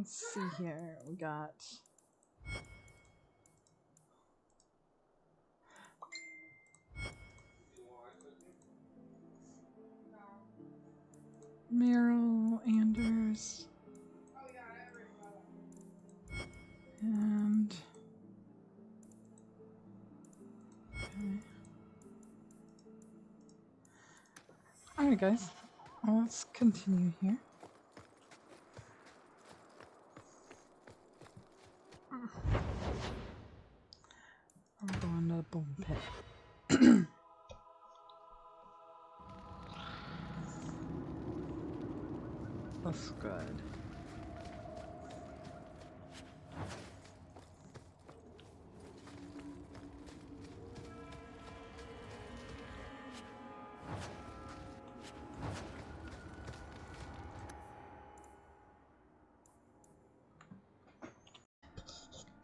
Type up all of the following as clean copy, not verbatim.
Let's see here. We got Meryl, Anders, and okay. Alright guys, let's continue here. We're going to the bone pit. That's good.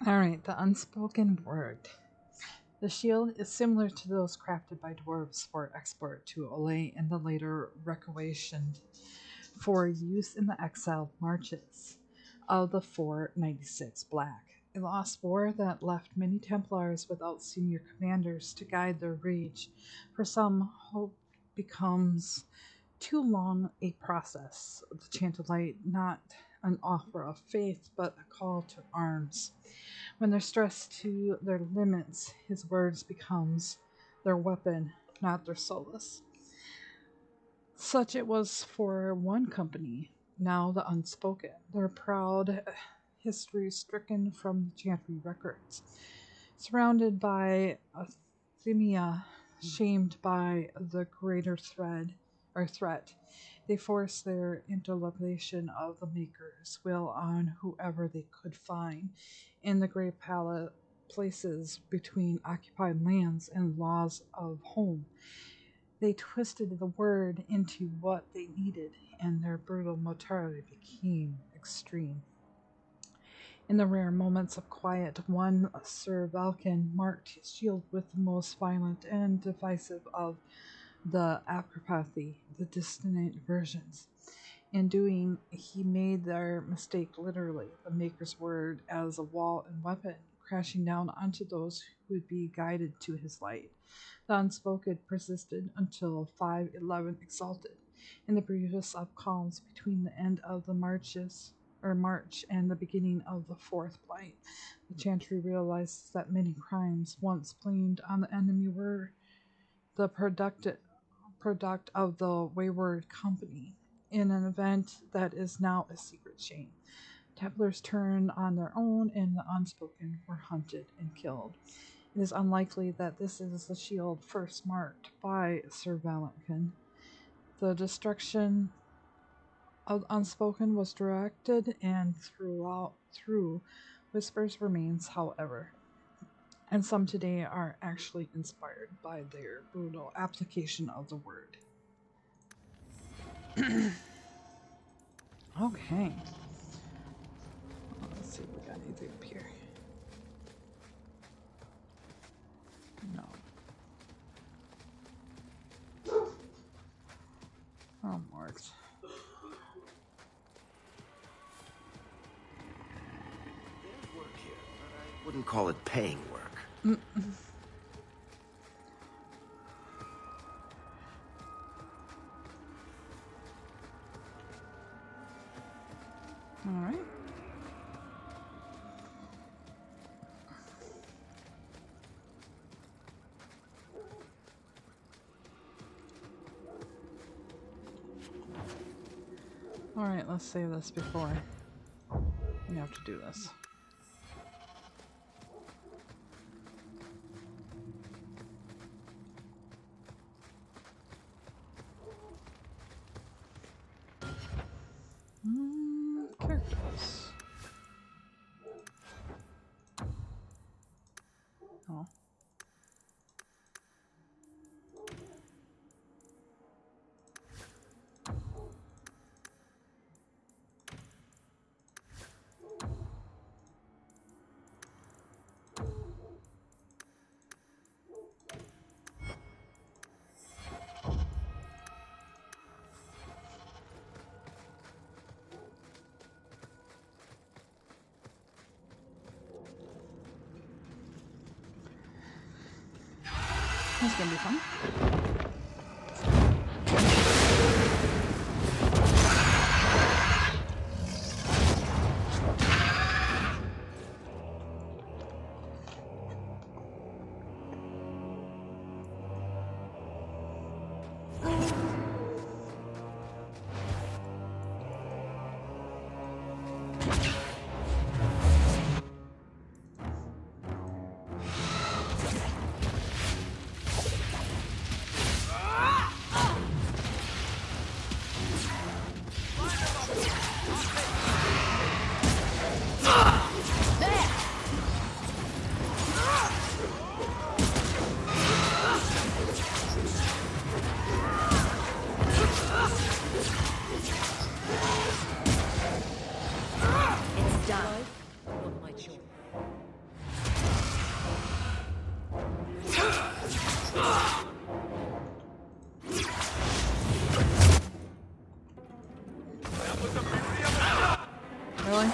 Alright, the unspoken word. The shield is similar to those crafted by dwarves for export to Olay and the later requisitioned for use in the exiled marches of the 496 Black. A lost war that left many Templars without senior commanders to guide their rage. For some, hope becomes too long a process. The Chant of Light, not an offer of faith, but a call to arms. When they're stressed to their limits, his words becomes their weapon, not their solace. Such it was for one company, now the unspoken, their proud history stricken from the Chantry records. Surrounded by Athemia, shamed by the greater threat, they forced their interlopation of the Maker's will on whoever they could find in the great places between occupied lands and laws of home. They twisted the word into what they needed, and their brutal mortality became extreme. In the rare moments of quiet, one Sir Valken marked his shield with the most violent and divisive of the acropathy, the dissonant versions. In doing, he made their mistake literally, the Maker's word as a wall and weapon, crashing down onto those who would be guided to his light. The unspoken persisted until 511 exalted. In the briefest of calms between the end of the march and the beginning of the fourth blight, the Chantry realizes that many crimes once blamed on the enemy were the product of the wayward company, in an event that is now a secret shame. Templars turned on their own, and the unspoken were hunted and killed. It is unlikely that this is the shield first marked by Sir Valken. The destruction of the unspoken was directed and through whispers remains, however, and some today are actually inspired by their brutal application of the word. Okay. Let's see if we got anything up here. No. Oh, marked. There's work here, but I wouldn't call it paying work. All right. All right, let's save this before we have to do this. Characters. Oh. That's gonna be fun. Really?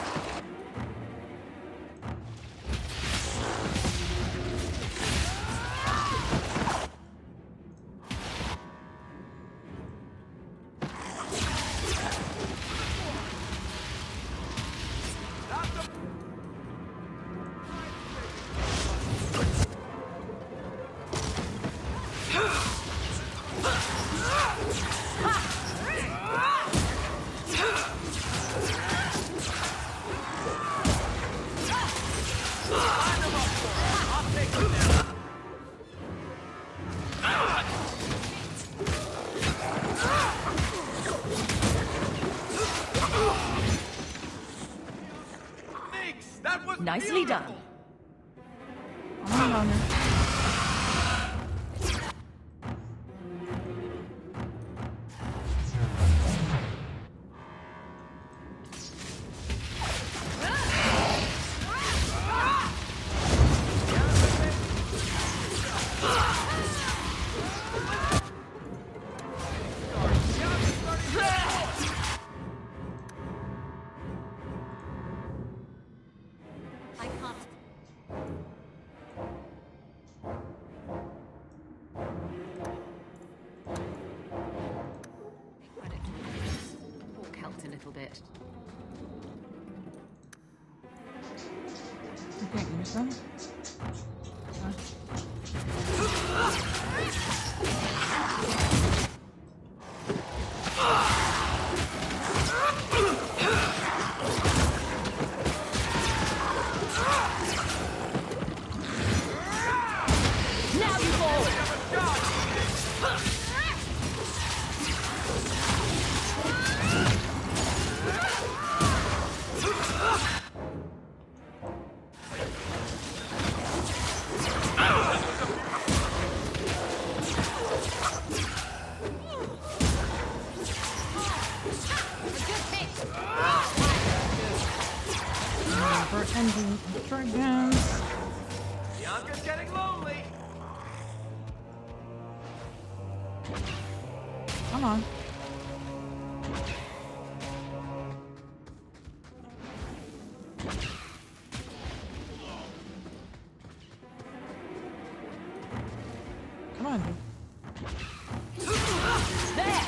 Nicely done. I'm on there. A little bit. You can't use them? Now you fall. Ending dragons. Bianca's getting lonely. Come on. Come on, dude. There.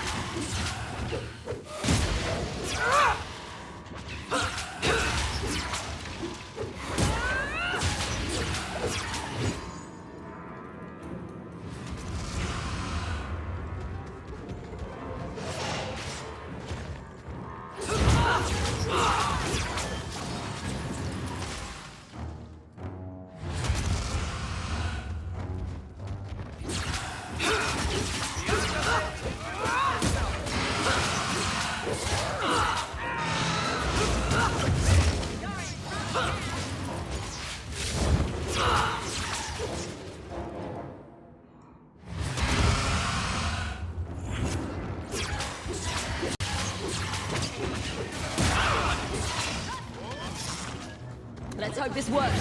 Let's hope this works.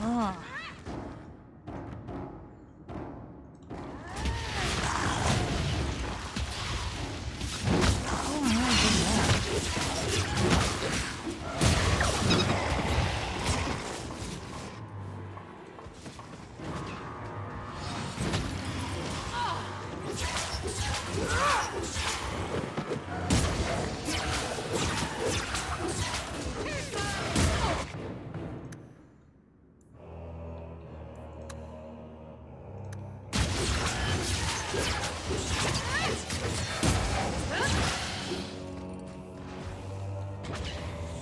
Ah. Oh, I did that.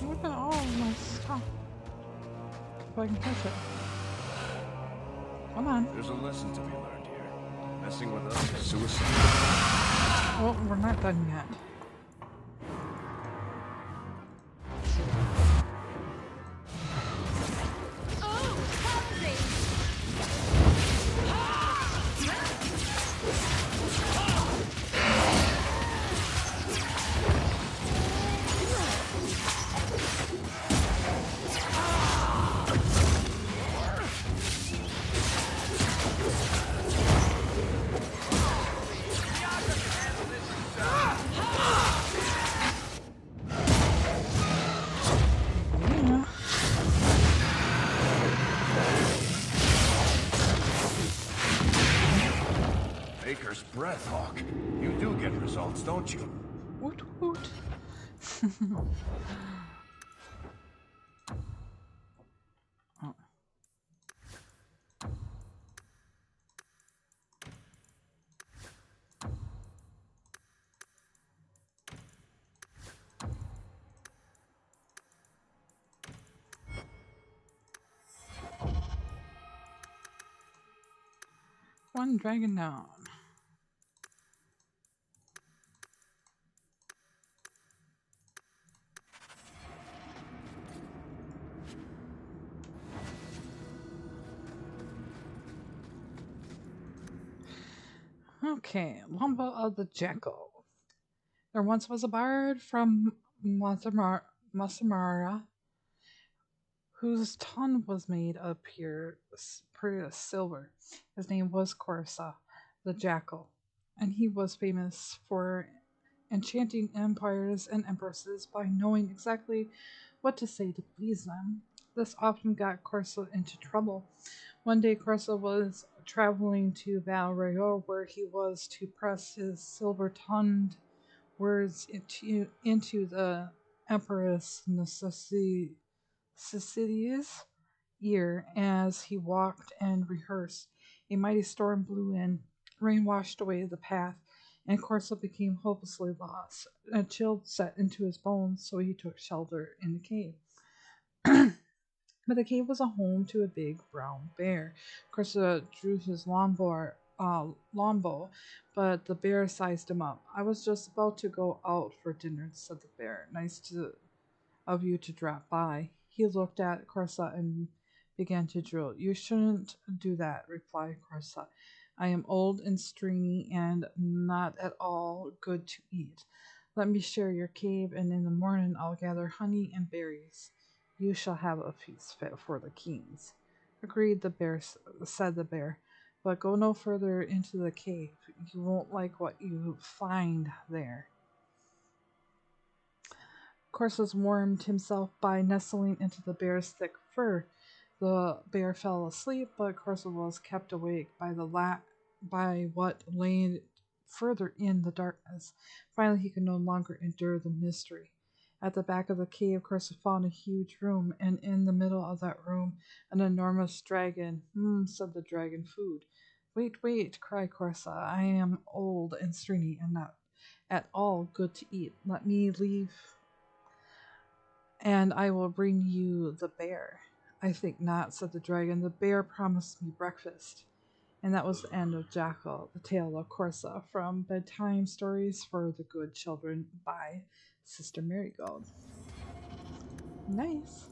Look at all of my stuff. If I can catch it. Come on. There's a lesson to be learned here. Messing with us is suicide. Oh, we're not done yet. Baker's breath, Hawk. You do get results, don't you? Woot woot. Oh. One dragon down. Okay, Lumbo of the Jackal. There once was a bard from Masamara whose tongue was made of pure silver. His name was Corsa, the Jackal, and he was famous for enchanting empires and empresses by knowing exactly what to say to please them. This often got Corsa into trouble. One day, Corsa was traveling to Val Rayo, where he was to press his silver-tongued words into the Empress Necessitious ear as he walked and rehearsed. A mighty storm blew in, rain washed away the path, and Corso became hopelessly lost. A chill set into his bones, so he took shelter in the cave. But the cave was a home to a big brown bear. Corso drew his longbow, but the bear sized him up. I was just about to go out for dinner, said the bear. Nice of you to drop by. He looked at Corsa and began to drool. You shouldn't do that, replied Corsa. I am old and stringy and not at all good to eat. Let me share your cave, and in the morning I'll gather honey and berries. You shall have a feast fit for the kings. Agreed, said the bear, but go no further into the cave. You won't like what you find there. Corsus warmed himself by nestling into the bear's thick fur. The bear fell asleep, but Corsus was kept awake by what lay further in the darkness. Finally, he could no longer endure the mystery. At the back of the cave, Corsus found a huge room, and in the middle of that room, an enormous dragon. Said the dragon, food. Wait, cried Corsa. I am old and stringy and not at all good to eat. Let me leave, and I will bring you the bear. I think not, said the dragon. The bear promised me breakfast. And that was the end of Jackal, the Tale of Corsa, from Bedtime Stories for the Good Children by Sister Marigold. Nice.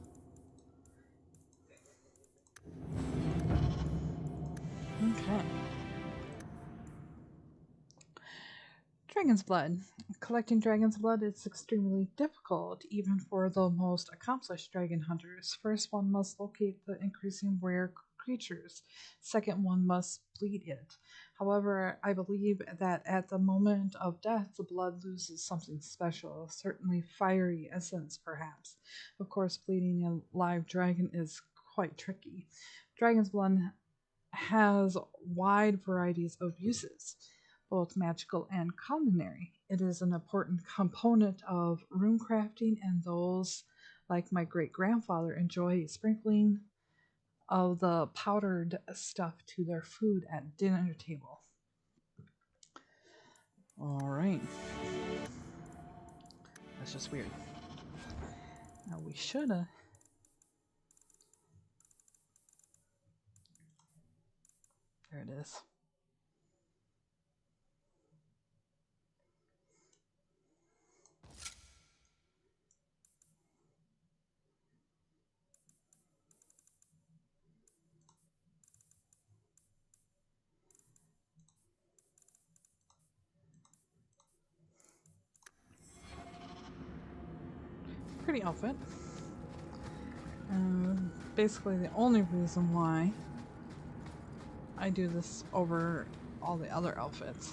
Okay. Dragon's Blood. Collecting dragon's blood is extremely difficult, even for the most accomplished dragon hunters. First, one must locate the increasing rare creatures. Second, one must bleed it. However, I believe that at the moment of death, the blood loses something special, certainly fiery essence, perhaps. Of course, bleeding a live dragon is quite tricky. Dragon's blood has wide varieties of uses. both magical and culinary. It is an important component of rune crafting, and those, like my great grandfather, enjoy sprinkling of the powdered stuff to their food at dinner table. All right. That's just weird. Now we shoulda. There it is. Pretty outfit. Basically, the only reason why I do this over all the other outfits is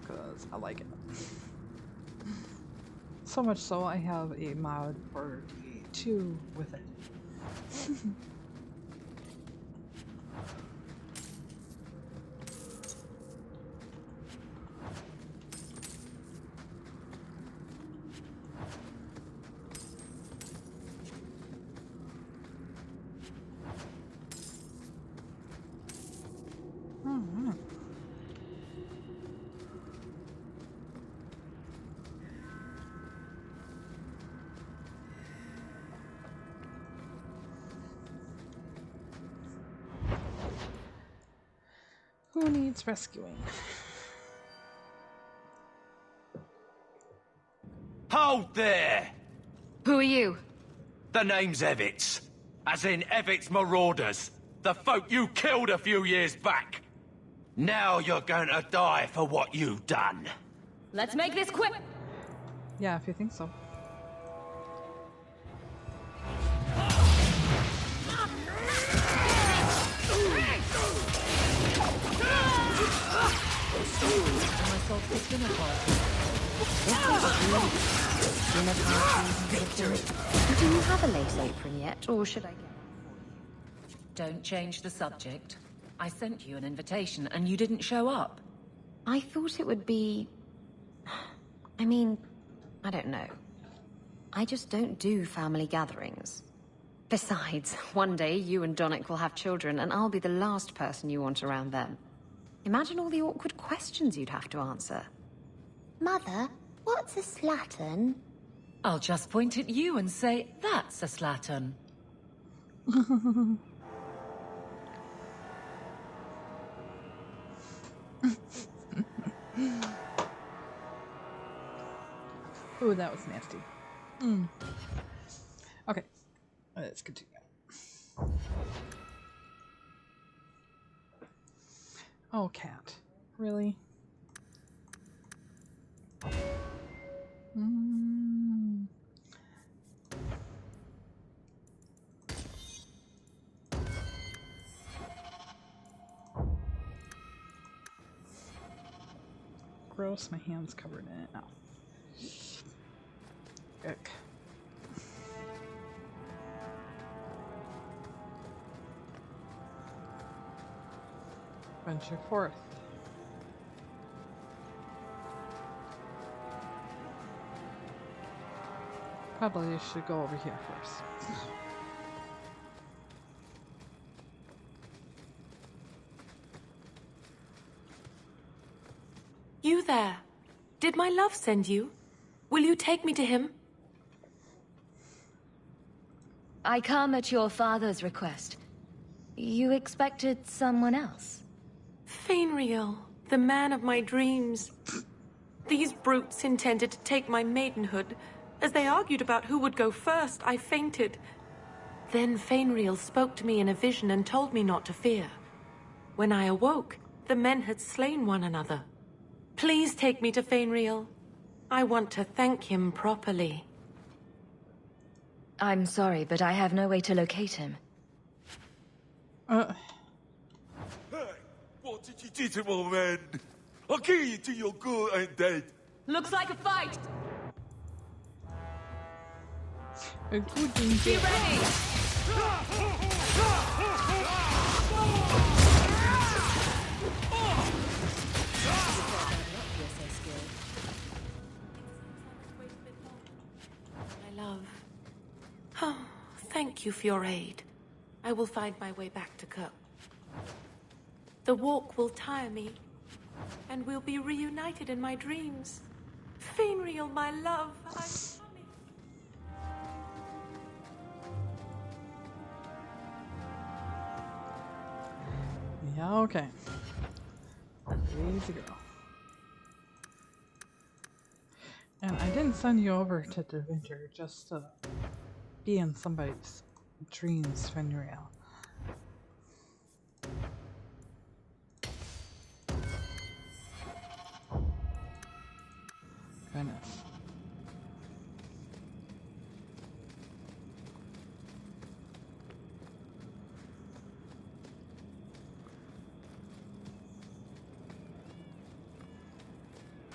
because I like it. So much so, I have a mod for DA2 with it. Who needs rescuing? Hold there! Who are you? The name's Evitts. As in Evitts Marauders. The folk you killed a few years back. Now you're going to die for what you've done. Let's make this quick. Yeah, if you think so. Do you have a lace apron yet, or should I get one for you? Don't change the subject. I sent you an invitation and you didn't show up. I thought it would be... I mean, I don't know. I just don't do family gatherings. Besides, one day you and Donick will have children and I'll be the last person you want around them. Imagine all the awkward questions you'd have to answer. Mother, what's a slattern? I'll just point at you and say, that's a slattern. Ooh, that was nasty. Okay, let's continue. Oh, cat. Really? Gross, my hand's covered in it now. Ick. Venture forth. Probably should go over here first. You there. Did my love send you? Will you take me to him? I come at your father's request. You expected someone else? Fainriel, the man of my dreams. These brutes intended to take my maidenhood. As they argued about who would go first, I fainted. Then Fainriel spoke to me in a vision and told me not to fear. When I awoke, the men had slain one another. Please take me to Fainriel. I want to thank him properly. I'm sorry, but I have no way to locate him. Hey, what did you do to my men? I'll kill you till you're good and dead. Looks like a fight! A good Be ready! thank you for your aid. I will find my way back to Kirk. The walk will tire me, and we'll be reunited in my dreams. Fainriel, my love, I'm coming. Yeah, okay. Ready to go. And I didn't send you over to the winter just to be in somebody's dreams, Fenriel. Goodness.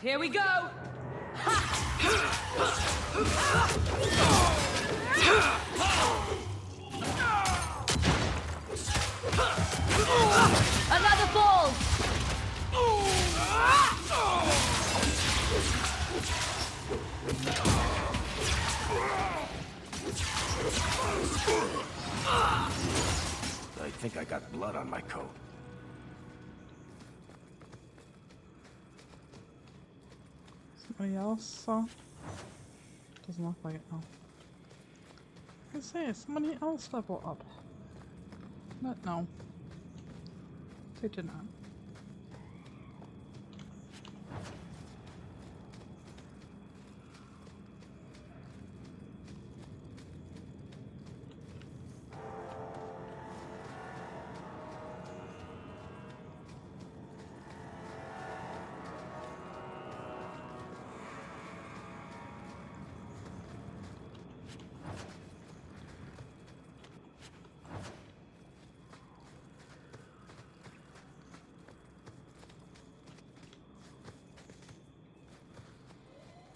Here we go! Another ball! I think I got blood on my coat. Somebody else? Doesn't look like it, no. I was gonna say, somebody else level up. But no. They did not.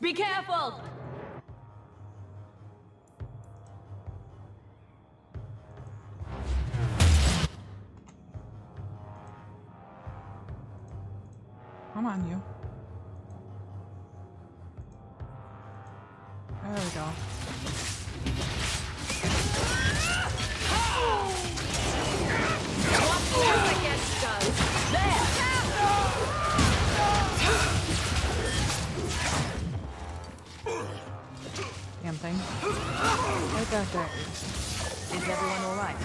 Be careful! Come on, you. There we go. Damn thing. Right back there. Is everyone alright?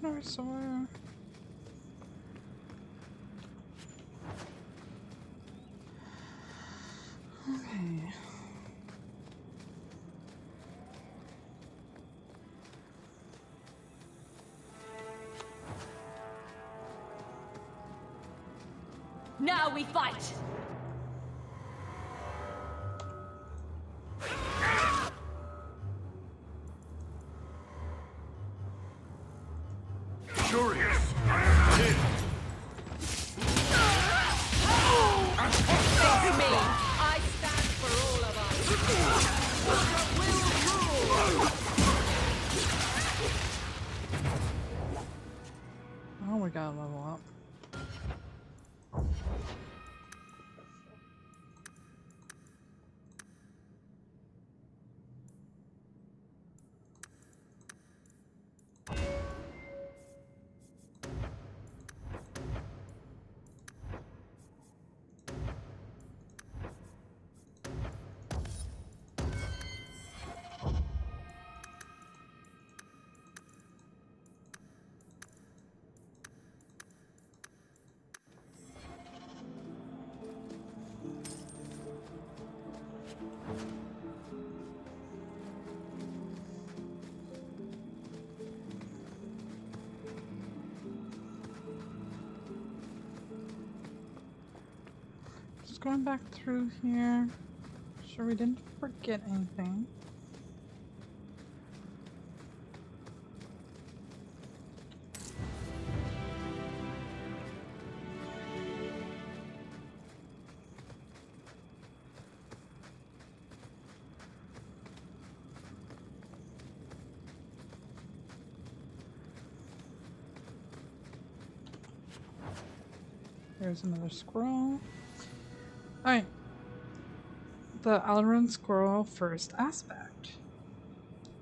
Or somewhere. Okay. Now we fight! Furious! Face me! I stand for all of us! Will rule! Oh, we gotta level up. Just going back through here. Sure we didn't forget anything. There's another scroll. Alright. The Alrun scroll first aspect.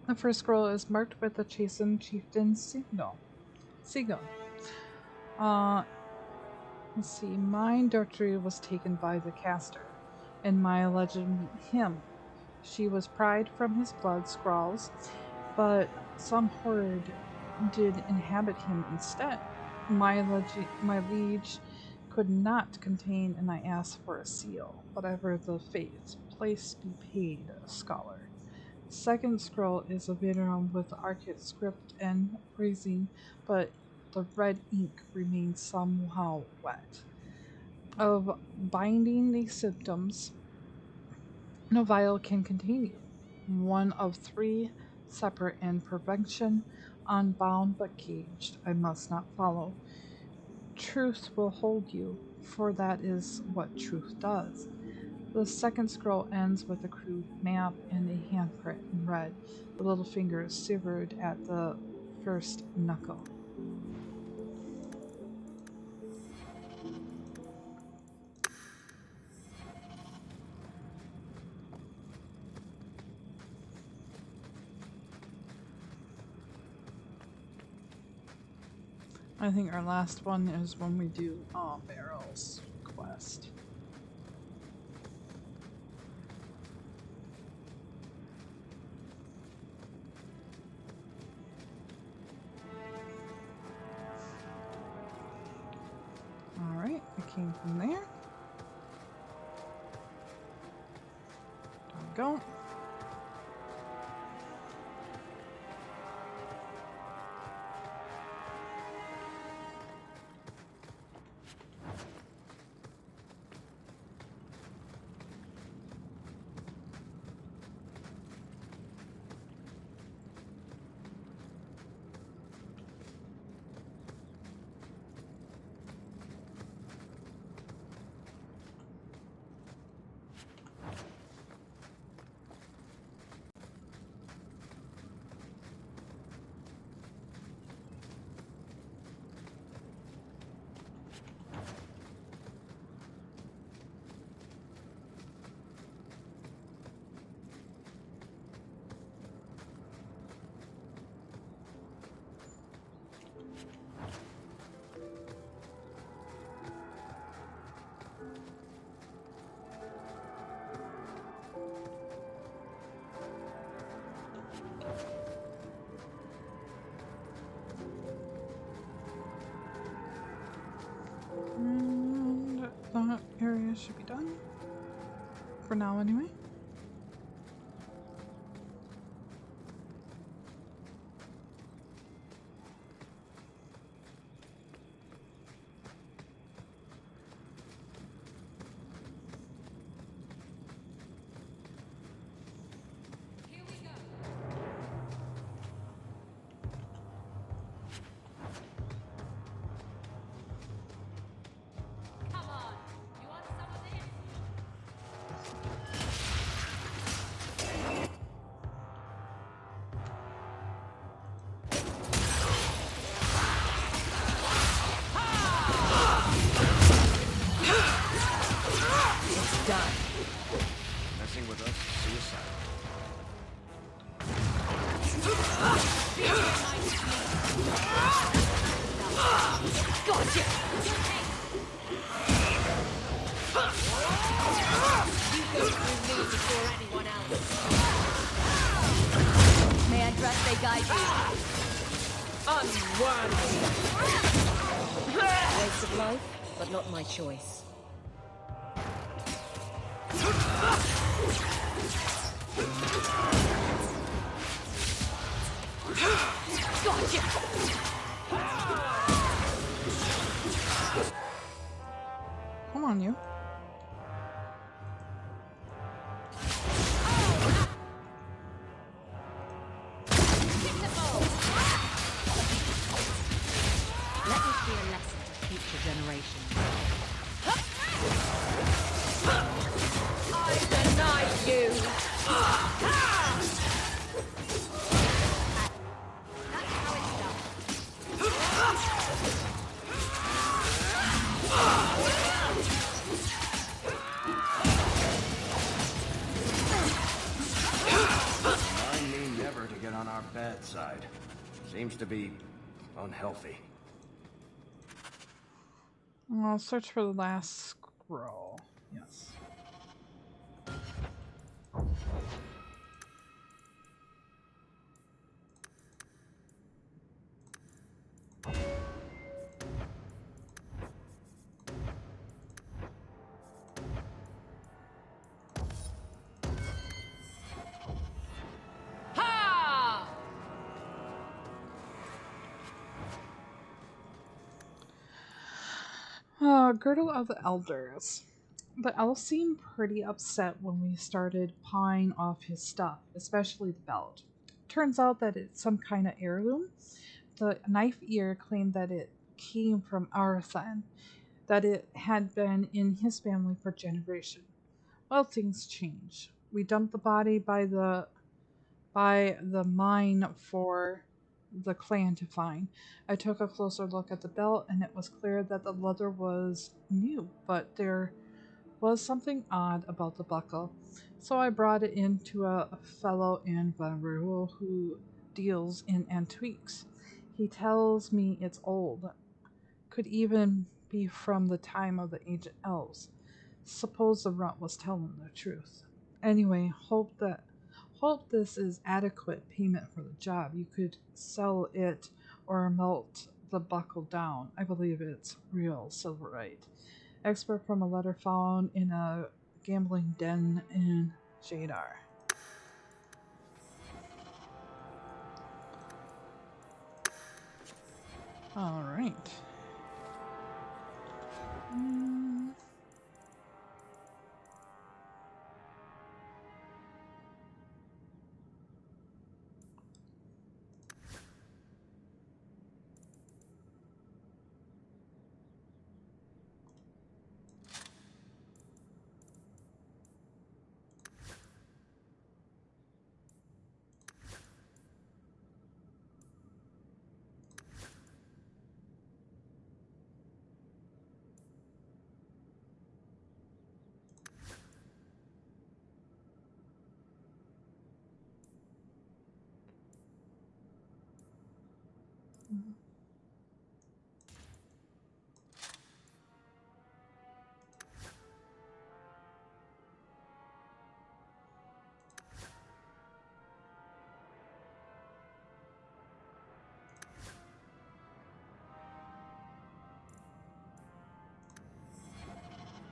The first scroll is marked with the chastened chieftain's signal. Let's see. My Doctrine was taken by the caster, and my legend meet him. She was pried from his blood scrawls, but some horde did inhabit him instead. My liege could not contain, and I asked for a seal. Whatever the fates, place be paid, scholar. Second scroll is a venerum with archaic script and phrasing, but the red ink remains somehow wet. Of binding these symptoms, no vial can contain you. One of 3, separate and prevention, unbound but caged. I must not follow. Truth will hold you, for that is what truth does. The second scroll ends with a crude map and a handprint in red. The little finger severed at the first knuckle. I think our last one is when we do Barrel's quest. Alright, I came from there. There we go. And that area should be done. For now, anyway. May I trust they guide you? Unworthy! Waste of life, but not my choice. Gotcha! Come on, you. Let this be a lesson to future generations. I deny you! on our bad side. Seems to be unhealthy. I'll search for the last scroll. Yes. Girdle of the Elders. The elf seemed pretty upset when we started pawing off his stuff, especially the belt. Turns out that it's some kind of heirloom. The knife ear claimed that it came from Arathan, that it had been in his family for generations. Well, things change. We dumped the body by the mine for the clan to find. I took a closer look at the belt, and it was clear that the leather was new, but there was something odd about the buckle. So I brought it in to a fellow in Glenroe who deals in antiques. He tells me it's old, could even be from the time of the ancient elves. Suppose the runt was telling the truth. Anyway, hope this is adequate payment for the job. You could sell it or melt the buckle down. I believe it's real silverite. Expert from a letter found in a gambling den in Jadar. All right.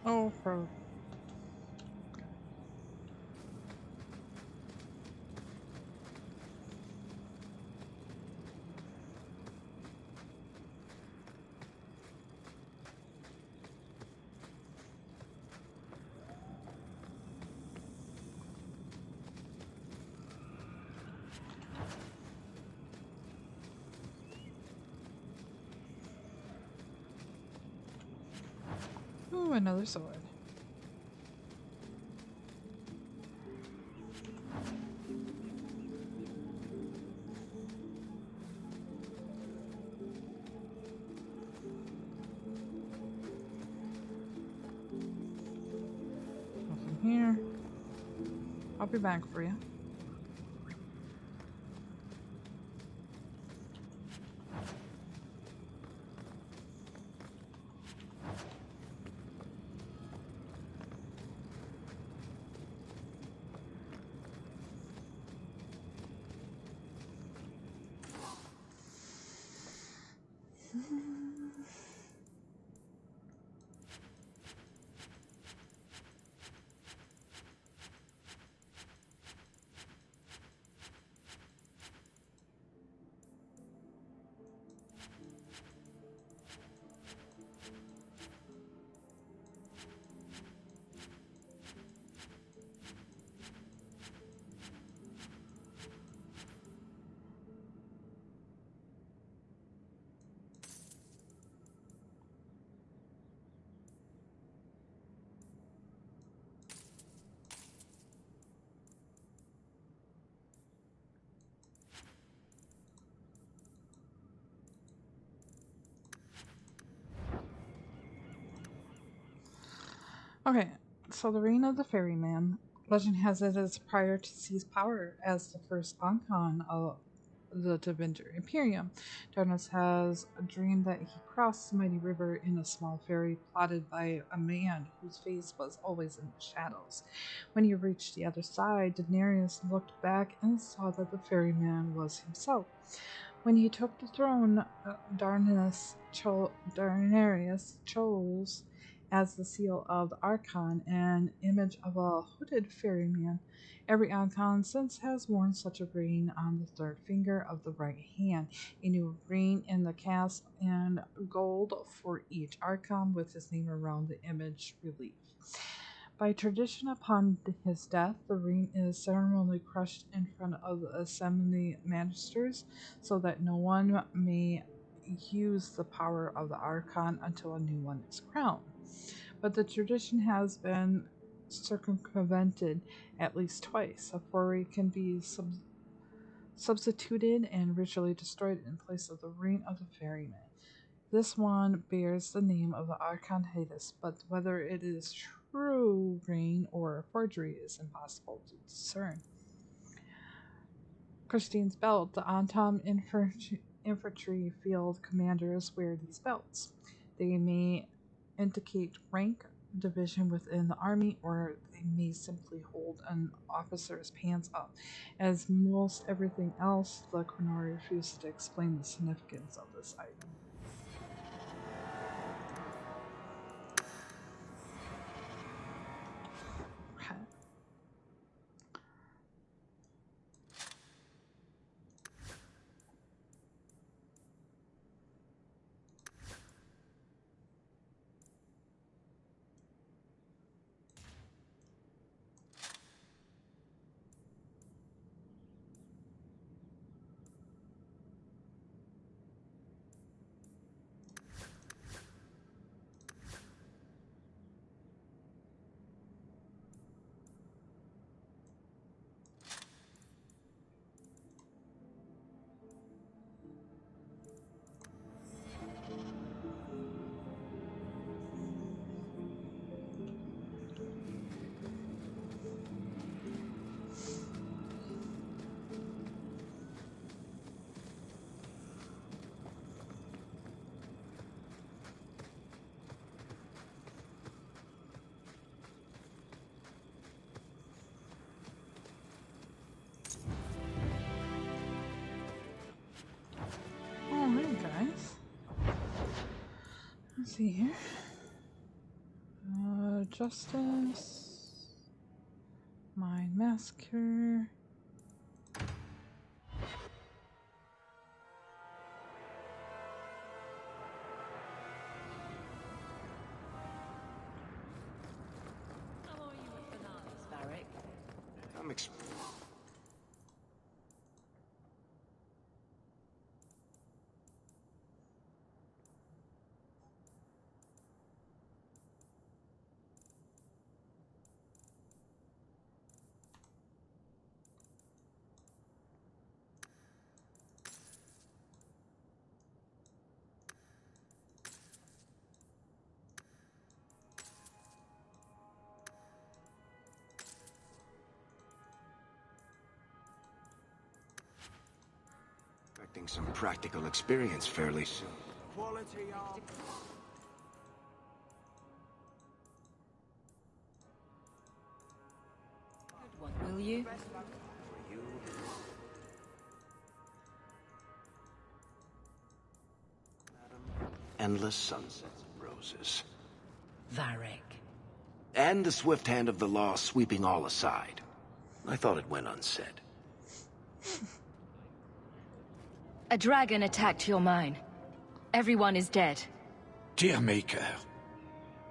Oh, for ooh, another sword. Nothing here. I'll be back for you. Okay, so the Reign of the Ferryman. Legend has it as prior to C's power as the first Archon of the Devinder Imperium. Darnus has a dream that he crossed the mighty river in a small ferry plotted by a man whose face was always in the shadows. When he reached the other side, Daenerys looked back and saw that the ferryman was himself. When he took the throne, Daenerys chose as the seal of the Archon an image of a hooded ferryman. Every Archon since has worn such a ring on the third finger of the right hand, a new ring in the cast, and gold for each Archon with his name around the image relief. By tradition, upon his death, the ring is ceremonially crushed in front of the assembly magisters so that no one may use the power of the Archon until a new one is crowned. But the tradition has been circumvented at least twice. A foray can be substituted and ritually destroyed in place of the ring of the ferryman. This one bears the name of the Archon Hades, but whether it is true ring or a forgery is impossible to discern. Christine's belt. The Antom infantry field commanders wear these belts. They may indicate rank, division within the army, or they may simply hold an officer's pants up. As most everything else, the Chronori refuses to explain the significance of this item. Alright, guys. Let's see here. Justice. Mind Massacre. How are you with bananas, Varric? I'm expecting some practical experience fairly soon. Quality of... Good one, will you? Endless sunsets of roses. Varric. And the swift hand of the law sweeping all aside. I thought it went unsaid. A dragon attacked your mine. Everyone is dead. Dear Maker,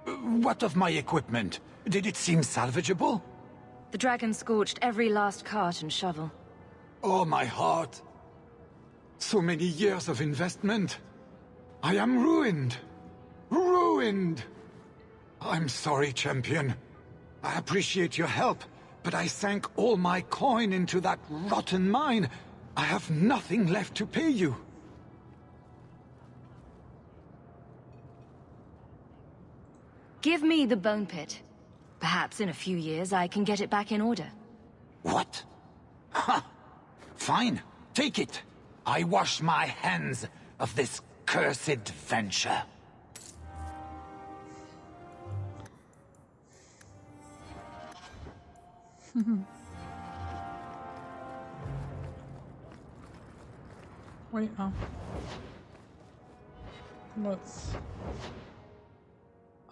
what of my equipment? Did it seem salvageable? The dragon scorched every last cart and shovel. Oh, my heart. So many years of investment. I am ruined. Ruined! I'm sorry, champion. I appreciate your help, but I sank all my coin into that rotten mine. I have nothing left to pay you. Give me the bone pit. Perhaps in a few years I can get it back in order. What? Ha! Fine, take it. I wash my hands of this cursed venture. Wait, oh. Let's...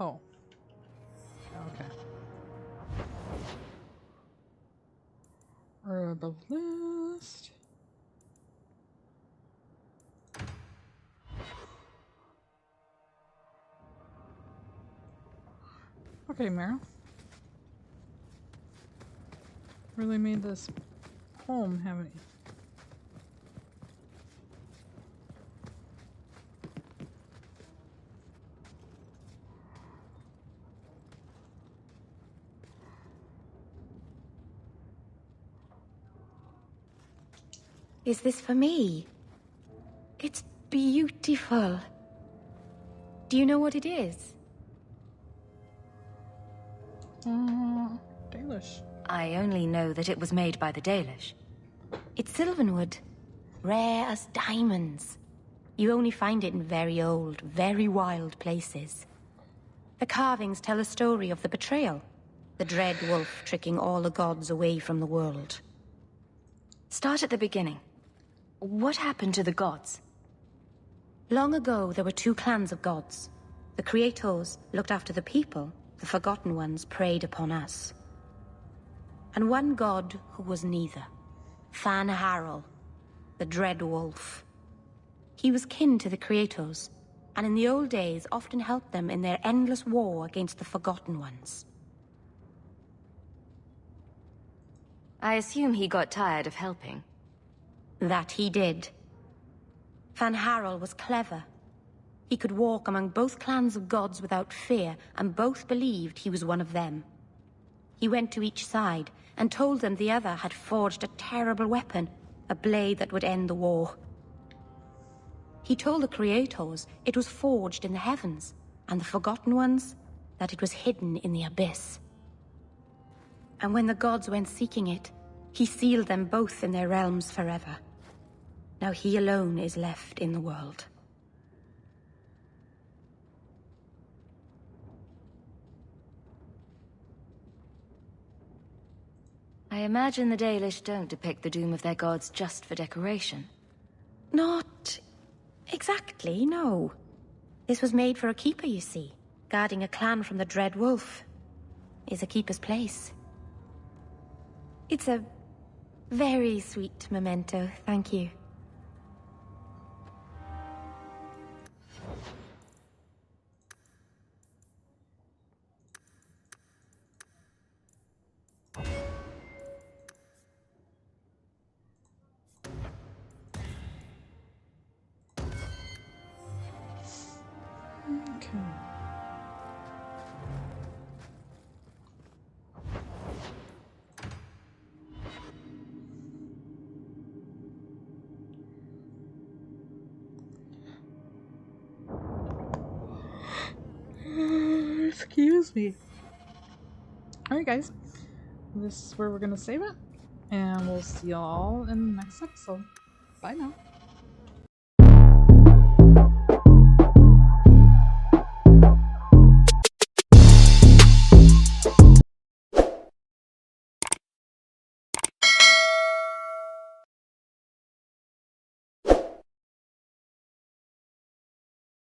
Oh. Okay. Herbalist. Okay, Meryl. Really made this home, haven't you? Is this for me? It's beautiful. Do you know what it is? Dalish. I only know that it was made by the Dalish. It's sylvanwood. Rare as diamonds. You only find it in very old, very wild places. The carvings tell a story of the betrayal. The dread wolf tricking all the gods away from the world. Start at the beginning. What happened to the gods? Long ago, there were two clans of gods. The Creators looked after the people. The Forgotten Ones preyed upon us. And one god who was neither. Fan Harel, the Dread Wolf. He was kin to the Creators, and in the old days often helped them in their endless war against the Forgotten Ones. I assume he got tired of helping. That he did. Fan Harel was clever. He could walk among both clans of gods without fear, and both believed he was one of them. He went to each side and told them the other had forged a terrible weapon, a blade that would end the war. He told the Creators it was forged in the heavens, and the Forgotten Ones that it was hidden in the abyss. And when the gods went seeking it, he sealed them both in their realms forever. Now he alone is left in the world. I imagine the Dalish don't depict the doom of their gods just for decoration. Not exactly, no. This was made for a keeper, you see. Guarding a clan from the Dread Wolf is a keeper's place. It's a very sweet memento, thank you. Okay. Excuse me. Alright guys, this is where we're gonna save it, and we'll see y'all in the next episode. Bye now.